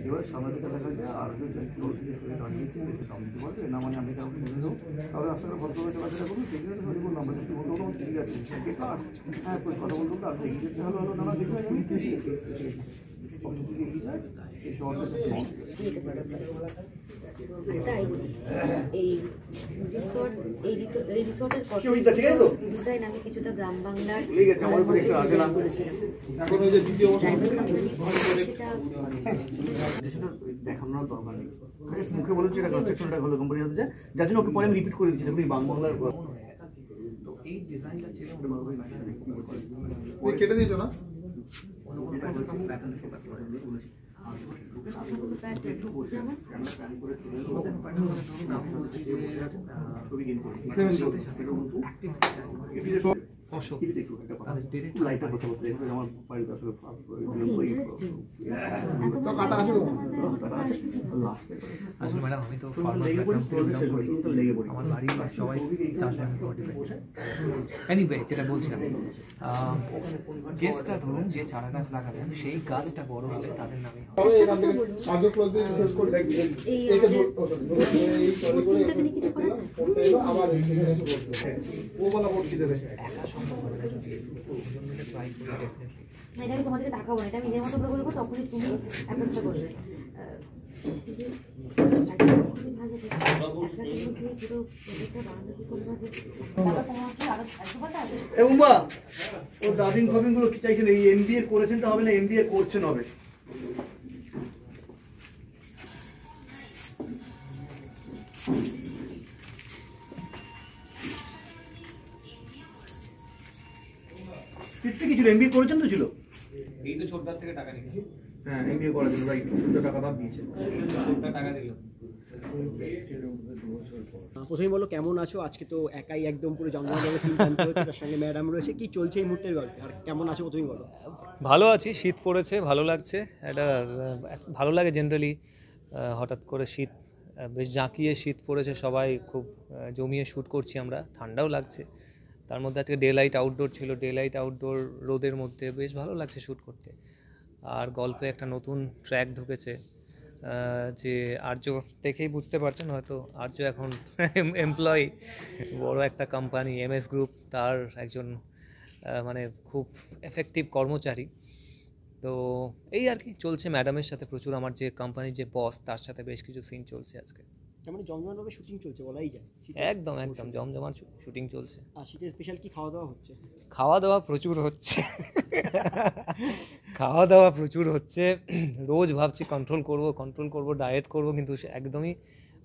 এবার সামাজিক দেখা যায় আর দাঁড়িয়েছে না মানে আমি কাউকে নিয়ে দেবো তাহলে আপনারা ভদ্রভাবে চলাফেরা করুন ঠিক আছে সরি বললাম আমরা কিছু বলতে বলবো ঠিক আছে হ্যাঁ কথা বলতে বলতে আপনি এগিয়ে যাচ্ছে হলো হলো না দেখবে এগিয়ে যায় এই শহরটা এই রিসোর্ট এই রিসোর্টের ডিজাইন আমি কিছুটা গ্রাম বাংলার দেখানোর দরকার নেই মুখে বলেছে এটা কনস্ট্রাকশনটা হলো কোম্পানি হচ্ছে যার জন্য ওকে পরে আমি রিপিট করে দিচ্ছি তুমি বাংলার তো এই ডিজাইনটা ছিল ওই কেটে দিয়েছো না আসলে ম্যাডাম আমি তো আমার বাড়ির সবাই এনিওয়ে যেটা বলছিলাম কেসটা ধরুন যে চারা গাছ লাগাবেন সেই গাছটা বড় হলে তাদের নামে একা সম্ভব হবে না যদি দুজন মিলে ট্রাই করি ডেফিনেটলি এটা আমি তোমাদেরকে দেখাবো না এটা আমি নিজের মতো করে বলবো তখনই তুমি অ্যাপ্রোচটা করবে ও ডাবিং ফাবিং গুলো কি চাইছেন এই এমবিএ করেছেন তো হবে না এমবিএ করছেন হবে কি ছিল এমবিএ করেছেন তো ছিল এই তো ছোটদার থেকে টাকা নিয়েছে হ্যাঁ এমবিএ করার জন্য রাইট ছোটটা টাকা দাম দিয়েছে ছোটটা টাকা দিল প্রথমেই বলো কেমন আছো আজকে তো একাই একদম পুরো জমজমাট সিন টানতে হচ্ছে তার সঙ্গে ম্যাডাম রয়েছে কি চলছে এই মুহূর্তের গল্প আর কেমন আছো প্রথমেই বলো ভালো আছি শীত পড়েছে ভালো লাগছে এটা ভালো লাগে জেনারেলি হঠাৎ করে শীত বেশ জাঁকিয়ে শীত পড়েছে সবাই খুব জমিয়ে শ্যুট করছি আমরা ঠান্ডাও লাগছে তার মধ্যে আজকে ডে লাইট আউটডোর ছিল ডে লাইট আউটডোর রোদের মধ্যে বেশ ভালো লাগছে শ্যুট করতে আর গল্পে একটা নতুন ট্র্যাক ঢুকেছে যে আর্য দেখেই বুঝতে পারছেন হয়তো আর্য এখন এমপ্লয়ি বড় একটা কোম্পানি এমএস গ্রুপ তার একজন মানে খুব এফেক্টিভ কর্মচারী তো এই আর কি চলছে ম্যাডামের সাথে প্রচুর আমার যে কোম্পানির যে বস তার সাথে বেশ কিছু সিন চলছে আজকে মানে জমজমাটভাবে শুটিং চলছে বলাই যায় একদম একদম জমজমাট শুটিং চলছে আর শীতে স্পেশাল কি খাওয়া দাওয়া হচ্ছে খাওয়া দাওয়া প্রচুর হচ্ছে খাওয়া দাওয়া প্রচুর হচ্ছে রোজ ভাবছি কন্ট্রোল করব ডায়েট করব কিন্তু একদমই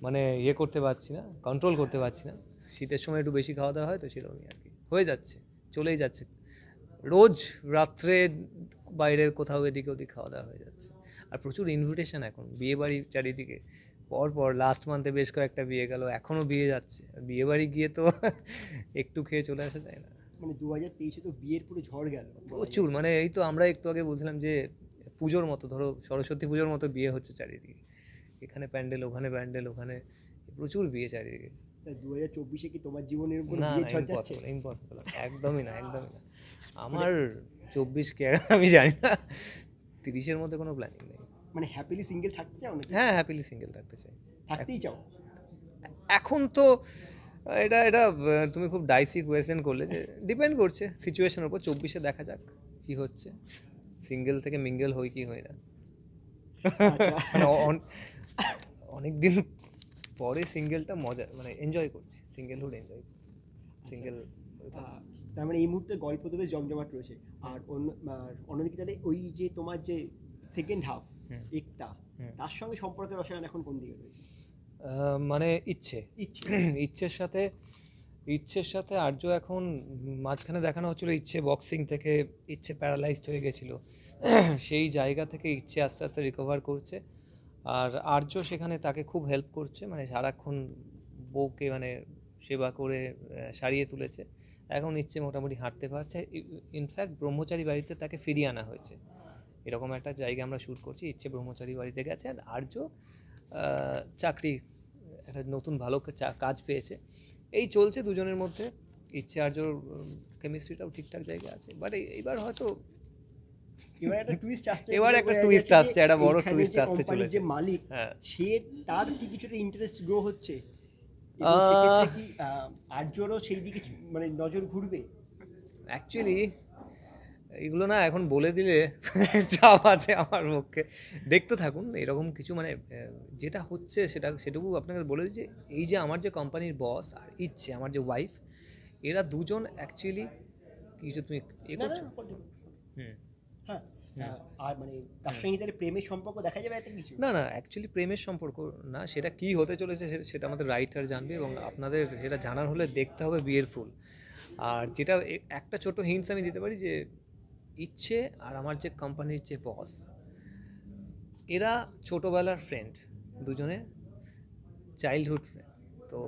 মানে করতে পারছি না কন্ট্রোল করতে পারছি না শীতের সময় একটু বেশি খাওয়া দাওয়া হয় তো সেরকমই আর কি হয়ে যাচ্ছে চলেই যাচ্ছে রোজ রাত্রে বাইরে কোথাও এদিকে ওদিক খাওয়া দাওয়া হয়ে যাচ্ছে আর প্রচুর ইনভিটেশন এখন বিয়ে বাড়ি চারিদিকে পর লাস্ট মান্থে বেশ কয়েকটা বিয়ে গেল এখনও বিয়ে যাচ্ছে বিয়ে বাড়ি গিয়ে তো একটু খেয়ে চলে আসা যায় না মানে 2023-এ তো বিয়ের পুরো ঝড় গেল প্রচুর মানে এই তো আমরা একটু আগে বলছিলাম যে পুজোর মতো ধরো সরস্বতী পুজোর মতো বিয়ে হচ্ছে চারিদিকে এখানে প্যান্ডেল ওখানে প্রচুর বিয়ে চারিদিকে 2024-এ কি তোমার জীবনের উপর না বিয়ে ঝড় যাচ্ছে ইম্পসিবল একদমই না আমার 24 কে আমি জানি না 30-এর মধ্যে কোনো প্ল্যানিং নেই মানে হ্যাপিলি সিঙ্গেল থাকতে চাও নাকি হ্যাঁ হ্যাপিলি সিঙ্গেল থাকতে চাই থাকতেই চাও এখন তো এটা তুমি খুব ডাইসি কোয়েশ্চেন করলে যে ডিপেন্ড করছে সিচুয়েশনের উপর 24-এ দেখা যাক কি হচ্ছে সিঙ্গেল থেকে মিঙ্গেল হই কি হয় না অনেক দিন পরে সিঙ্গেলটা মজা মানে এনজয় করছি সিঙ্গেলহুড এনজয় করছি সিঙ্গেল তার মানে এই মুহূর্তে গল্প তো বেশ জমজমাট রয়েছে আর অন্যদিকে তাহলে ওই যে তোমার যে সেকেন্ড হাফ একটা তার সঙ্গে সম্পর্কের রসায়ন এখন কোন দিকে রয়েছে মানে ইচ্ছের সাথে আর্য এখন মাঝখানে দেখানো হচ্ছিল ইচ্ছে বক্সিং থেকে ইচ্ছে প্যারালাইজড হয়ে গেছিলো সেই জায়গা থেকে ইচ্ছে আস্তে আস্তে রিকভার করছে আর আর্য সেখানে তাকে খুব হেল্প করছে, মানে সারাক্ষণ বউকে মানে সেবা করে সারিয়ে তুলেছে, এখন ইচ্ছে মোটামুটি হাঁটতে পারছে। ইনফ্যাক্ট ব্রহ্মচারী বাড়িতে তাকে ফিরিয়ে আনা হয়েছে, এরকম একটা জায়গা আমরা শ্যুট করছি। ইচ্ছে ব্রহ্মচারী বাড়িতে গেছে, আর আর্য চাকরি একটা নতুন ভালো কাজ পেয়েছে। এই চলছে দুজনের মধ্যে, ইচ্ছে আর্যর কেমিস্ট্রিটাও ঠিকঠাক জায়গায় আছে। বাট এইবার হয়তো এবার একটা টুইস্ট আসছে, এবার একটা twist আসছে, একটা বড় twist আসতে চলেছে। যে মালিক হ্যাঁ। সে তার কি কিছুটা ইন্টারেস্ট গ্রো হচ্ছে, এবং সেক্ষেত্রে কি আর্যরও সেই দিকে মানে নজর ঘুরবে? অ্যাকচুয়ালি এগুলো না এখন বলে দিলে চাপ আছে আমার পক্ষে, দেখতে থাকুন এরকম কিছু, মানে যেটা হচ্ছে সেটুকু আপনাকে বলে দিই যে এই যে আমার যে কোম্পানির বস আর ইচ্ছে আমার যে ওয়াইফ, এরা দুজন অ্যাকচুয়ালি কিছু তুমি করছো। হুম। হ্যাঁ, আর মানে তার সঙ্গে তাহলে প্রেমের সম্পর্ক দেখা যাবে একটা কিছু? না অ্যাকচুয়ালি প্রেমের সম্পর্ক না, সেটা কি হতে চলেছে সেটা আমাদের রাইটার জানবে, এবং আপনাদের সেটা জানার হলে দেখতে হবে বিয়ের ফুল। আর যেটা একটা ছোট হিন্টস আমি দিতে পারি যে ইচ্ছে আর আমার যে কোম্পানির যে বস, এরা ছোটোবেলার ফ্রেন্ড, দুজনে চাইল্ডহুড ফ্রেন্ড। তো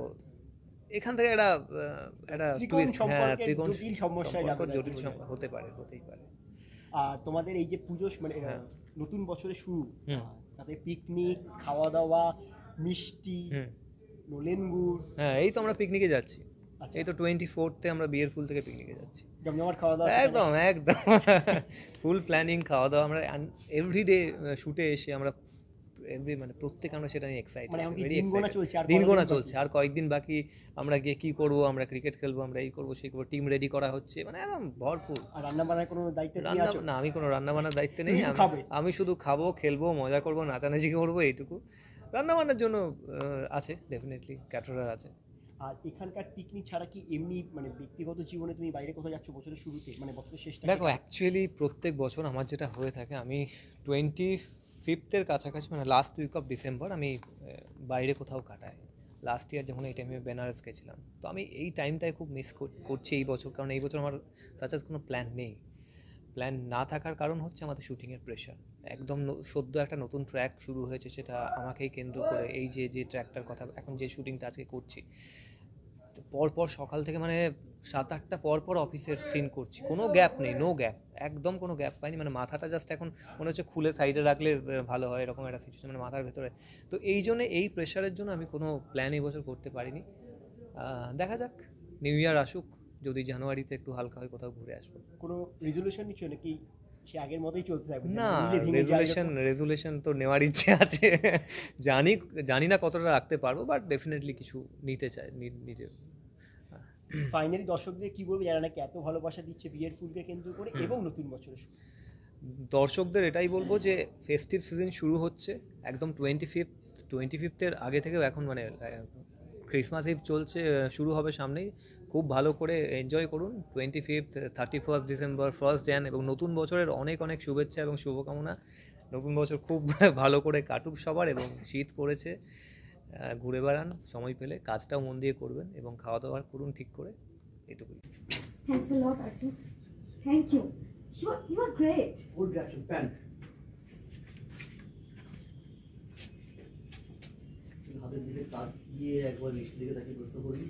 এখান থেকে একটা ত্রিকোণ সম্পর্কে ত্রিকোণ জটিল সমস্যায় সম্পর্ক যাবে জটিল জীবনে। হতে পারে, হতেই পারে। আর তোমাদের এই যে পুজো মানে হ্যাঁ। নতুন বছরের শুরু, হুম। তাতে পিকনিক, খাওয়া দাওয়া, মিষ্টি, হুম। নলেন গুড়, হ্যাঁ, এই তো আমরা পিকনিকে যাচ্ছি। আচ্ছা। এই তো 24 আমরা বিয়ের ফুল থেকে পিকনিকে যাচ্ছি। জমজমাট খাওয়া দাওয়া। একদম একদম ফুল প্ল্যানিং, খাওয়া দাওয়া। আমরা এভরিডে শুটে এসে আমরা মানে প্রত্যেক আমরা সেটা নিয়ে এক্সাইটেড, মানে এখন কি ভেরি দিন গোনা এক্সাইটেড। চলছে, আর দিন কতদিন গোনা বাকি? চলছে, আর কয়েকদিন বাকি। আমরা গিয়ে কী করবো, আমরা ক্রিকেট খেলবো, আমরা এই করবো সেই করবো, টিম রেডি করা হচ্ছে, মানে একদম ভরপুর। আর রান্না বান্নার কোনো দায়িত্ব নিয়ে রান্না আছো? না, আমি কোনো রান্না বান্নার দায়িত্বে নেই। তুমি খাবে? আমি শুধু খাবো, খেলবো, মজা করবো, নাচানাচি করবো, এইটুকু। রান্না বান্নার জন্য আছে ডেফিনেটলি, ক্যাটারার আছে। আর এখানকার পিকনিক ছাড়া কি এমনি মানে ব্যক্তিগত জীবনে তুমি বাইরে কোথাও যাচ্ছ বছরের শুরুতে, মানে বছরের শেষটা? দেখো অ্যাকচুয়ালি প্রত্যেক বছর আমার যেটা হয়ে থাকে, আমি 25 কাছাকাছি, মানে লাস্ট উইক অফ ডিসেম্বর আমি বাইরে কোথাও কাটাই। লাস্ট ইয়ার যখন এই টাইমে বেনারস গেছিলাম, তো আমি এই টাইমটায় খুব মিস করছি এই বছর, কারণ এই বছর আমার সাচাজ কোনো প্ল্যান নেই। প্ল্যান না থাকার কারণ হচ্ছে আমাদের শুটিংয়ের প্রেশার। একদম সদ্য একটা নতুন ট্র্যাক শুরু হয়েছে, সেটা আমাকেই কেন্দ্র করে, এই যে ট্র্যাকটার কথা এখন যে শুটিংটা আজকে করছি, পরপর সকাল থেকে মানে 7-8টা পরপর অফিসের সিন করছি, কোনো গ্যাপ নেই, নো গ্যাপ, একদম কোনো গ্যাপ পাইনি। মানে মাথাটা জাস্ট এখন মনে হচ্ছে খুলে সাইডে রাখলে ভালো হয়, এরকম একটা সিচুয়েশন মানে মাথার ভেতরে। তো এই জন্যে, এই প্রেশারের জন্য আমি কোনো প্ল্যান এই বছর করতে পারিনি। দেখা যাক, নিউ ইয়ার আসুক, যদি জানুয়ারিতে একটু হালকা হয় কোথাও ঘুরে আসবো। কোনো রেজলিউশন নিচ্ছ নাকি সে আগের মতোই চলতে থাকবে? না, মিলে ভেঙে যায় রেজুলেশন তো নেওয়ার ইচ্ছে আছে। জানি না কতটা রাখতে পারবো, বাট ডেফিনেটলি কিছু নিতে চাই নিজে। ফাইনালি দর্শকদের কি বলবো, যারা নাকি এত ভালোবাসা দিচ্ছে বিয়ের ফুলকে কেন্দ্র করে এবং নতুন বছরের শুরু? দর্শকদের এটাই বলবো যে ফেস্টিভ সিজন শুরু হচ্ছে একদম 25 আগে থেকেও, এখন মানে ক্রিসমাস ইভ চলছে, শুরু হবে সামনেই। খুব ভালো করে এনজয় করুন 25, 31 ডিসেম্বর, 1 jan, এবং নতুন বছরের অনেক অনেক শুভেচ্ছা এবং শুভকামনা। নতুন বছর খুব ভালো করে কাটুক সবার, এবং শীত পড়েছে, ঘুরে বেড়ান সময় পেলে, কাজটাও মন দিয়ে করবেন, এবং খাওয়া দাওয়া করুন ঠিক করে, এটুকুই। Thanks a lot, Arjun. Thank you. You are great. Good action pan. হাতের দিকে তাক দিয়ে একবার লিস্টের দিকে তাকিয়ে প্রশ্ন করি।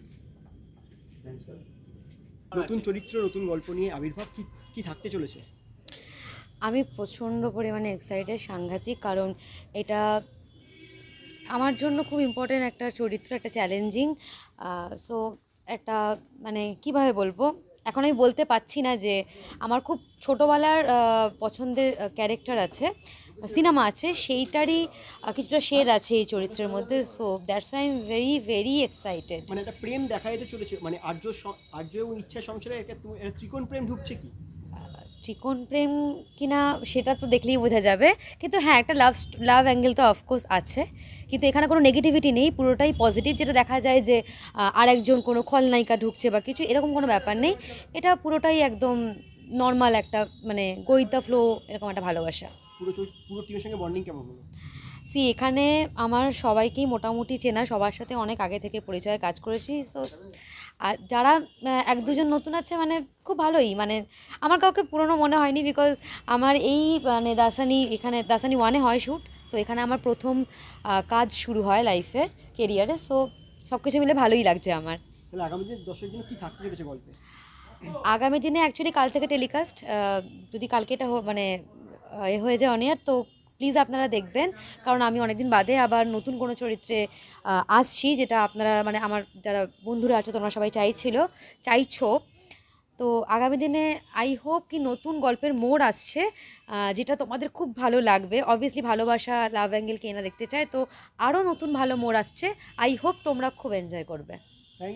Thanks sir. নতুন চরিত্র, নতুন গল্প নিয়ে আবির্ভাব কি কি থাকতে চলেছে? আমি প্রচণ্ড পরিমাণে এক্সাইটেড, সাংঘাতিক, কারণ এটা আমার জন্য খুব ইম্পর্টেন্ট একটা চরিত্র, একটা চ্যালেঞ্জিং। সো একটা মানে কিভাবে বলবো, এখন আমি বলতে পারছি না যে আমার খুব ছোটোবেলার পছন্দের ক্যারেক্টার আছে, সিনেমা আছে, সেইটারই কিছুটা শেড আছে এই চরিত্রের মধ্যে। So that's I am very very excited. মানে একটা প্রেম দেখা যেতে চলেছে, মানে আর্য এবং ইচ্ছা সংসারে একটা ত্রিকোণ প্রেম ঢুকছে কি? ত্রিকোণ প্রেম কিনা সেটা তো দেখলেই বোঝা যাবে, কিন্তু হ্যাঁ একটা লাভ অ্যাঙ্গেল তো অফকোর্স আছে, কিন্তু এখানে কোনো নেগেটিভিটি নেই, পুরোটাই পজিটিভ। যেটা দেখা যায় যে আরেকজন কোনো খলনায়িকা ঢুকছে বা কিছু, এরকম কোনো ব্যাপার নেই। এটা পুরোটাই একদম নর্মাল একটা মানে গো উইথ দ্য ফ্লো, এরকম একটা ভালোবাসা। পুরো টিমের সঙ্গে বন্ডিং কেমন হলো? এখানে আমার সবাইকেই মোটামুটি চেনা, সবার সাথে অনেক আগে থেকে পরিচয়ে কাজ করেছি। সো আর যারা 1-2জন নতুন আছে, মানে খুব ভালোই, মানে আমার কাউকে পুরনো মনে হয়নি, বিকজ আমার এই মানে দাসানি, এখানে দাসানি 1-এ হয় শ্যুট, তো এখানে আমার প্রথম কাজ শুরু হয় লাইফের, কেরিয়ারে। সো সব কিছু মিলে ভালোই লাগছে আমার। তাহলে আগামী দিনে দর্শকের জন্য কি থাকতে চলেছে গল্পে? আগামী দিনে অ্যাকচুয়ালি কাল থেকে টেলিকাস্ট, যদি কালকে এটা মানে এ হয়ে যায় অন এয়ার, তো প্লিজ আপনারা দেখবেন, কারণ আমি অনেকদিন বাদে আবার নতুন কোনো চরিত্রে আসছি, যেটা আপনারা মানে আমার যারা বন্ধুরা আছে তোমরা সবাই চাইছো। তো আগামী দিনে আই হোপ কি নতুন গল্পের মোড় আসছে, যেটা তোমাদের খুব ভালো লাগবে। অবভিয়াসলি ভালোবাসা, লাভ অ্যাঙ্গেল কে না দেখতে চায়, তো আরও নতুন ভালো মোড় আসছে। আই হোপ তোমরা খুব এনজয় করবে।